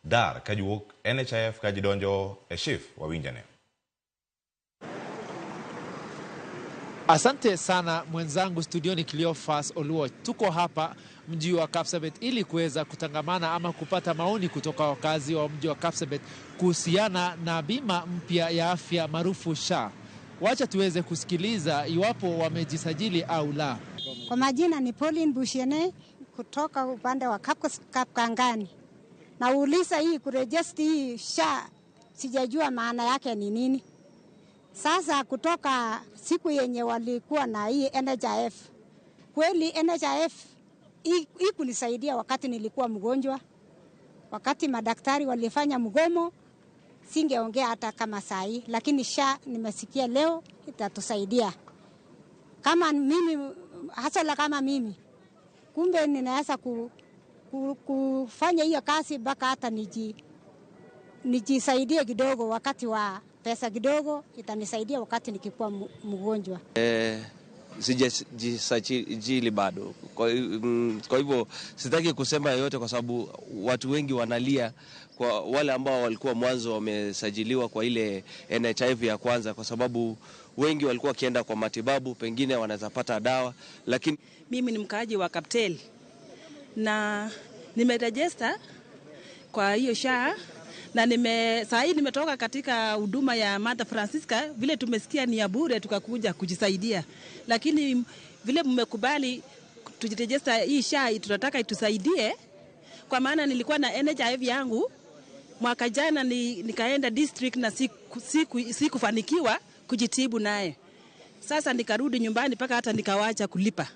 dar kajuok NHIF kajidonjo e SHIF wawinjane. Asante sana mwenzangu studioni Cleophas Oluoch. Tuko hapa mji wa Kapsabet ili kuweza kutangamana ama kupata maoni kutoka wakazi wa mji wa Kapsabet kuhusiana na bima mpya ya afya maarufu SHA. Wacha tuweze kusikiliza iwapo wamejisajili au la. Kwa majina ni Pauline Bushiene kutoka upande wa Kapkangani. Na uliza hii kurejesti hii SHA sijajua maana yake ni nini. Sasa kutoka siku yenye walikuwa na hii NHIF. Kweli NHIF hii kunisaidia wakati nilikuwa mgonjwa. Wakati madaktari walifanya mgomo singeongea hata kama saa hii, lakini SHA nimesikia leo itatusaidia. Kama mimi hasa kama mimi kumbe ninaweza kufanya hiyo kazi mpaka hata nijisaidie kidogo wakati wa pesa kidogo itanisaidia wakati nikikuwa mgonjwa. Sijasajili bado. Kwa hivyo sitaki kusema yoyote kwa sababu watu wengi wanalia kwa wale ambao walikuwa mwanzo wamesajiliwa kwa ile NHIF ya kwanza, kwa sababu wengi walikuwa kienda kwa matibabu, pengine wanaweza pata dawa, lakini mimi ni mkaaji wa Kaptel na nimeregister kwa hiyo SHA na saa hii nimetoka katika huduma ya Mother Francisca, vile tumesikia ni ya bure tukakuja kujisaidia. Lakini vile mmekubali tujiregister hii SHA tunataka itusaidie, kwa maana nilikuwa na NHIF yangu mwaka jana nikaenda district na sikufanikiwa kujitibu naye. Sasa nikarudi nyumbani paka hata nikawacha kulipa.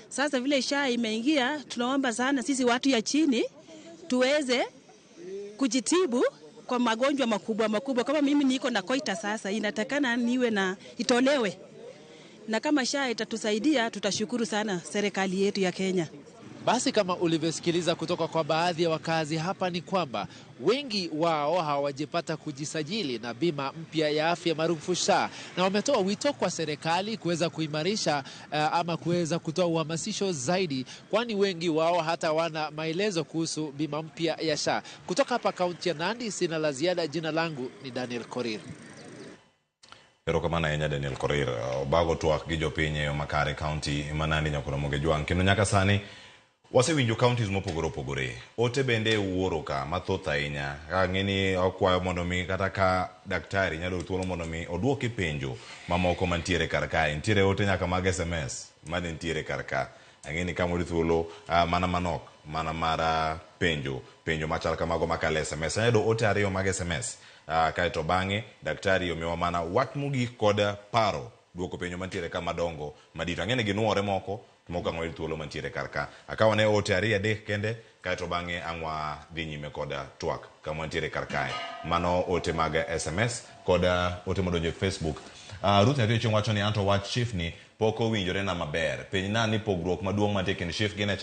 Sasa vile SHA imeingia, tunaomba sana sisi watu ya chini tuweze kujitibu kwa magonjwa makubwa. Kama mimi niko na koita sasa, inatakana niwe na itolewe. Na kama SHA itatusaidia, tutashukuru sana serikali yetu ya Kenya. Basi kama ulivyosikiliza kutoka kwa baadhi ya wakazi hapa ni kwamba wengi wao hawajapata kujisajili na bima mpya ya afya maarufu SHA, na wametoa wito kwa serikali kuweza kuimarisha ama kuweza kutoa uhamasisho zaidi, kwani wengi wao hata wana maelezo kuhusu bima mpya ya SHA. Kutoka hapa kaunti ya Nandi, sina la ziada. Jina langu ni Daniel Korir. Erokamana enya Daniel Korir. Bago tuak gi jopiny makare kaunti manani nyakuna mogejwang kendo nyaka sani wasewinjo counties mopogore. Ote bende uoro ka mathoth ahinya. Ng'eni okwayo mondo mi kata ka daktari nyalo thuolo mondo mi oduoki penjo mamoko mantiere kar kae. Ntiere ote nyaka mag SMS mane ntiere kar ka. Ng'eni kama odi thuolo mana manok mana mara penjo machal kamago makale SMS. Anyado ote ariyo mag SMS. Kaeto bang'e daktari omiwa mana wat mogik kod paro duoko penjo mantiere kama dongo madito. Ng'eni ginuore moko moka ng'oyil thuolo mantiere karka. Akawane ote ariyo adek kende kaeto bang'e ang'wa dhi nyime koda twak kama ntiere karkae. Mano ote mag SMS koda ote modonjo Facebook. Ruth Nyathi Ochieng wacho ni anto wach SHIF ni poko winjore na maber. Penj na ni pogruok maduong' mantie kind SHIF gi